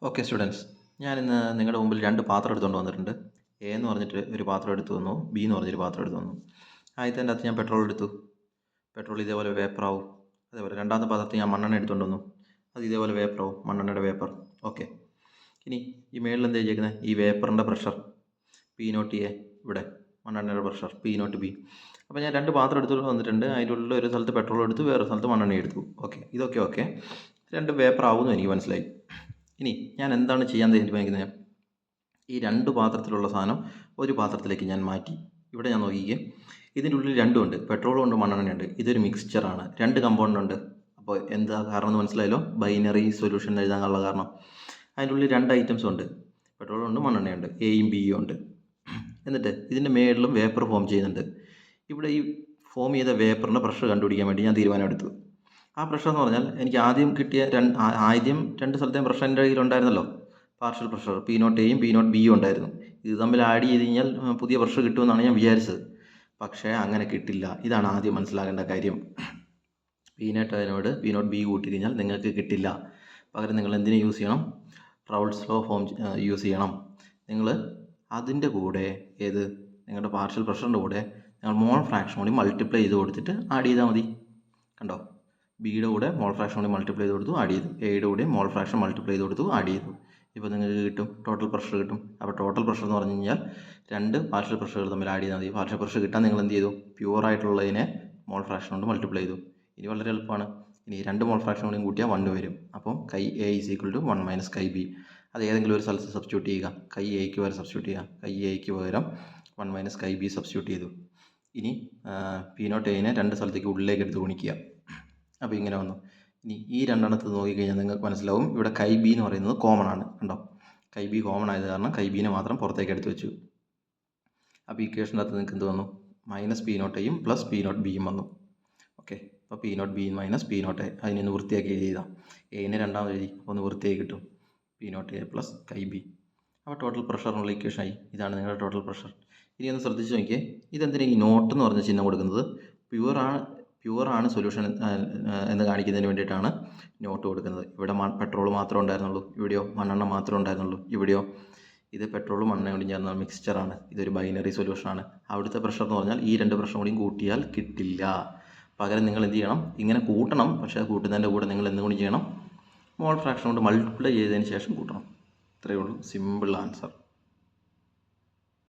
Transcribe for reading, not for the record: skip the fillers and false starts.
Okay students, ഞാനിന്ന് നിങ്ങളുടെ മുമ്പിൽ രണ്ട് പാത്രം എടുത്തുകൊണ്ട് വന്നിട്ടുണ്ട്. എ എന്ന് പറഞ്ഞിട്ട് ഒരു പാത്രം എടുത്തു വന്നു, ബി എന്ന് പറഞ്ഞൊരു പാത്രം എടുത്തു വന്നു. ആദ്യത്തെ അകത്ത് ഞാൻ പെട്രോൾ എടുത്തു. പെട്രോൾ ഇതേപോലെ വേപ്പറാവും. അതേപോലെ രണ്ടാമത്തെ പാത്രത്തിൽ ഞാൻ മണ്ണെണ്ണ എടുത്തുകൊണ്ട് വന്നു. അത് ഇതേപോലെ വേപ്പറാവും, മണ്ണെണ്ണയുടെ വേപ്പർ. ഓക്കെ, ഇനി ഈ മേളിൽ എന്താ ചെയ്തേക്കുന്നത്? ഈ വേപ്പറിൻ്റെ പ്രഷർ പി നോട്ട് എ, ഇവിടെ മണ്ണെണ്ണയുടെ പ്രഷർ പി നോട്ട് ബി. അപ്പോൾ ഞാൻ രണ്ട് പാത്രം എടുത്തുകൊണ്ട് വന്നിട്ടുണ്ട്. അതിൻ്റെ ഉള്ളിൽ ഒരു സ്ഥലത്ത് പെട്രോൾ എടുത്തു, വേറെ സ്ഥലത്ത് മണ്ണെണ്ണ എടുത്തു. ഓക്കെ, ഇതൊക്കെ ഓക്കെ, രണ്ട് വേപ്പറാവുമെന്ന് എനിക്ക് മനസ്സിലായി. ഇനി ഞാൻ എന്താണ് ചെയ്യാൻ തീരുമാനിക്കുന്നത്? ഈ രണ്ട് പാത്രത്തിലുള്ള സാധനം ഒരു പാത്രത്തിലേക്ക് ഞാൻ മാറ്റി. ഇവിടെ ഞാൻ നോക്കിക്കേ, ഇതിൻ്റെ ഉള്ളിൽ രണ്ടുമുണ്ട്, പെട്രോളും ഉണ്ട് മണ്ണെണ്ണയുണ്ട്. ഇതൊരു മിക്സ്ചറാണ്, രണ്ട് കമ്പൗണ്ട് ഉണ്ട്. അപ്പോൾ എന്താ കാരണം എന്ന് മനസ്സിലായല്ലോ? ബൈനറി സൊല്യൂഷൻ എഴുതാനുള്ള കാരണം. അതിൻ്റെ ഉള്ളിൽ രണ്ട് ഐറ്റംസ് ഉണ്ട്, പെട്രോളും ഉണ്ട് മണ്ണെണ്ണയുണ്ട്, എയും ബിയും ഉണ്ട്. എന്നിട്ട് ഇതിൻ്റെ മേളിലും വേപ്പർ ഫോം ചെയ്യുന്നുണ്ട്. ഇവിടെ ഈ ഫോം ചെയ്ത വേപ്പറിൻ്റെ പ്രഷർ കണ്ടുപിടിക്കാൻ വേണ്ടി ഞാൻ തീരുമാനമെടുത്തു. ആ പ്രഷർ എന്ന് പറഞ്ഞാൽ എനിക്ക് ആദ്യം കിട്ടിയ ആദ്യം രണ്ട് സ്ഥലത്തെയും പ്രഷർ എൻ്റെ കയ്യിലുണ്ടായിരുന്നല്ലോ. പാർഷ്യൽ പ്രഷർ പി നോട്ട് എയും പി നോട്ട് ബിയും ഉണ്ടായിരുന്നു. ഇത് തമ്മിൽ ആഡ് ചെയ്ത് കഴിഞ്ഞാൽ പുതിയ പ്രഷർ കിട്ടുമെന്നാണ് ഞാൻ വിചാരിച്ചത്. പക്ഷേ അങ്ങനെ കിട്ടില്ല. ഇതാണ് ആദ്യം മനസ്സിലാക്കേണ്ട കാര്യം. പി നോട്ട് അതിനോട് പി നോട്ട് ബി കൂട്ടി കഴിഞ്ഞാൽ നിങ്ങൾക്ക് കിട്ടില്ല. പകരം നിങ്ങൾ എന്തിനു യൂസ് ചെയ്യണം? റൗൾട്ട്സ് ലോ ഫോം യൂസ് ചെയ്യണം. നിങ്ങൾ അതിൻ്റെ കൂടെ നിങ്ങളുടെ പാർഷ്യൽ പ്രഷറിൻ്റെ കൂടെ നിങ്ങൾ മോൾ ഫ്രാക്ഷൻ കൂടി മൾട്ടിപ്ലൈ ചെയ്ത് കൊടുത്തിട്ട് ആഡ് ചെയ്താൽ മതി. കണ്ടോ? ബിയുടെ കൂടെ മോൾ ഫ്രാക്ഷൻ കൂടി മൾട്ടിപ്ലൈ ചെയ്ത് കൊടുത്തു, ആഡ് ചെയ്തു. എയുടെ കൂടെ മോൾ ഫ്രാക്ഷൻ മൾട്ടിപ്ലൈ ചെയ്ത് കൊടുത്തു, ആഡ് ചെയ്തു. ഇപ്പോൾ നിങ്ങൾക്ക് കിട്ടും, ടോട്ടൽ പ്രഷർ കിട്ടും. അപ്പോൾ ടോട്ടൽ പ്രഷർ എന്ന് പറഞ്ഞു കഴിഞ്ഞാൽ രണ്ട് പാർഷ്യൽ പ്രഷറുകൾ തമ്മിൽ ആഡ് ചെയ്താൽ മതി. പാർഷ്യൽ പ്രഷർ കിട്ടാൻ നിങ്ങൾ എന്ത് ചെയ്തു? പ്യുവറായിട്ടുള്ളതിനെ മോൾ ഫ്രാക്ഷൻ കൊണ്ട് മൾട്ടിപ്ലൈ ചെയ്തു. ഇനി വളരെ എളുപ്പമാണ്. ഇനി രണ്ട് മോൾ ഫ്രാക്ഷൻ കൂടിയും കൂട്ടിയാൽ 1 വരും. അപ്പം chi A is equal to 1 minus chi B. അത് ഏതെങ്കിലും ഒരു സ്ഥലത്ത് സബ്സ്റ്റിറ്റ്യൂട്ട് ചെയ്യുക. കൈ എക്ക് പകരം സബ്സ്റ്റിറ്റ്യൂട്ട് ചെയ്യുക. കൈ എക്ക് പകരം 1 മൈനസ് കൈ ബി സബ്സ്റ്റിറ്റ്യൂട്ട് ചെയ്തു. ഇനി പി നോട്ട് എനെ രണ്ട് സ്ഥലത്തേക്ക് ഉള്ളിലേക്ക് എടുത്ത് ഗുണിക്കുക. അപ്പോൾ ഇങ്ങനെ വന്നു. ഇനി ഈ രണ്ടെണ്ണത്ത് നോക്കിക്കഴിഞ്ഞാൽ നിങ്ങൾക്ക് മനസ്സിലാവും, ഇവിടെ കൈ ബി എന്ന് പറയുന്നത് കോമൺ ആണ്. കണ്ടോ? കൈ ബി കോമൺ ആയത് കാരണം കൈ ബീനെ മാത്രം പുറത്തേക്ക് എടുത്ത് വെച്ചു. അപ്പോൾ ഇക്വേഷൻ്റെ അകത്ത് നിങ്ങൾക്ക് എന്ത് വന്നു? മൈനസ് പി നോട്ട് എയും പ്ലസ് പി നോട്ട് ബിയും വന്നു. ഓക്കെ, അപ്പോൾ P nought B minus P nought A, അതിനൊന്ന് വൃത്തിയാക്കി എഴുതാം. എനെ രണ്ടാമത് എഴുതി, ഒന്ന് വൃത്തിയാക്കി കിട്ടും. P nought A plus chi B. അപ്പോൾ ടോട്ടൽ പ്രഷറിനുള്ള ഇക്വേഷനായി. ഇതാണ് നിങ്ങളുടെ ടോട്ടൽ പ്രഷർ. ഇനി ഒന്ന് ശ്രദ്ധിച്ച് നോക്കിയേ, ഇതെന്തിനാണ് ഈ നോട്ട് എന്ന് പറഞ്ഞ ചിഹ്നം കൊടുക്കുന്നത്? പ്യുവറാണ് സൊല്യൂഷൻ എന്ന് കാണിക്കുന്നതിന് വേണ്ടിയിട്ടാണ് നോട്ട് കൊടുക്കുന്നത്. ഇവിടെ പെട്രോൾ മാത്രമേ ഉണ്ടായിരുന്നുള്ളൂ, ഇവിടെയോ മണ്ണെണ്ണ മാത്രമേ ഉണ്ടായിരുന്നുള്ളൂ, ഇവിടെയോ ഇത് പെട്രോളും മണ്ണെണ്ണയും കൂടി ചേർന്ന മിക്സ്ചറാണ്. ഇതൊരു ബൈനറി സൊല്യൂഷനാണ്. അവിടുത്തെ പ്രഷർ എന്ന് പറഞ്ഞാൽ ഈ രണ്ട് പ്രഷർ കൂടിയും കൂട്ടിയാൽ കിട്ടില്ല. പകരം നിങ്ങൾ എന്ത് ചെയ്യണം? ഇങ്ങനെ കൂട്ടണം, പക്ഷേ കൂട്ടുന്നതിൻ്റെ കൂടെ നിങ്ങൾ എന്തും കൂടി ചെയ്യണം? മോൾ ഫ്രാക്ഷൻ കൊണ്ട് മൾട്ടിപ്ലൈ ചെയ്തതിന് ശേഷം കൂട്ടണം. ഇത്രയേ ഉള്ളൂ, സിമ്പിൾ ആൻസർ.